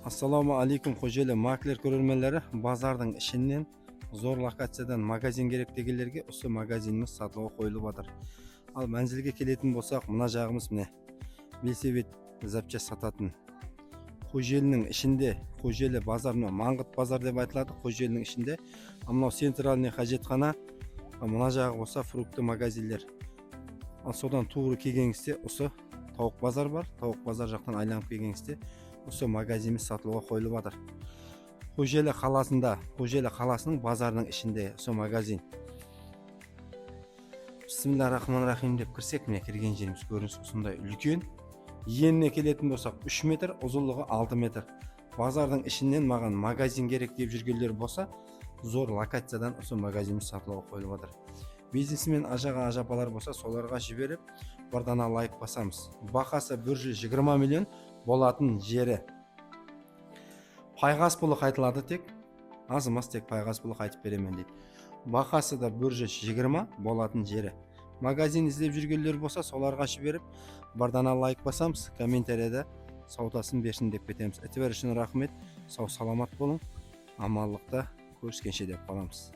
Assalamu alaikum Kocaeli maklер көрермендері. Базардың ішінен зор локациядан магазин керек дегендерге осы магазинimiz сатылуға қойылып жатыр. Ал мәнзілге келетін болсақ, мына жағымыз міне. Белсебет запчасть сататын. Kocaeli'nin ішінде, Kocaeli базарына Маңғыт базар деп айтылады. Kocaeli'nin ішінде. Мынау центральный хажетхана, мына жағы болса фрукты магазиндер. Ал содан туғры келгеніңізде осы тауық базар бар. Тауық базар жақтан айланып келгеніңізде осы магазинimiz сатылуға қойылып жатыр. Kocaeli қаласында, Kocaeli қаласының базарының ішінде осы магазин. Бисмиллахиррахманиррахим деп кірсек, міне кірген жеріміз көрініс осындай үлкен. Еніне келетін болсақ 3 метр, ұзынлығы 6 метр. Базардың ішінен маған магазин керек деп жүргендер болса, зор локациядан осы магазинimiz сатылуға қойылып жатыр. Бизнесмен ажаға ажапалар болса, соларға жіберіп, бардана лайк басамыз. Бақасы 120 миллион болатын жері. Пайғас пұлы қайтылады тек, азымас тек пайғас пұлы қайтып беремен дейді. Бақасы да 120 болатын жері. Магазин іздеп жүргендер болса, соларға жіберіп, бардана лайк басамыз, комментарияда саудасын берсін деп кетеміз. Әтебар үшін рахмет, сау саламат болың, аманлықта көріскенше деп қаламыз.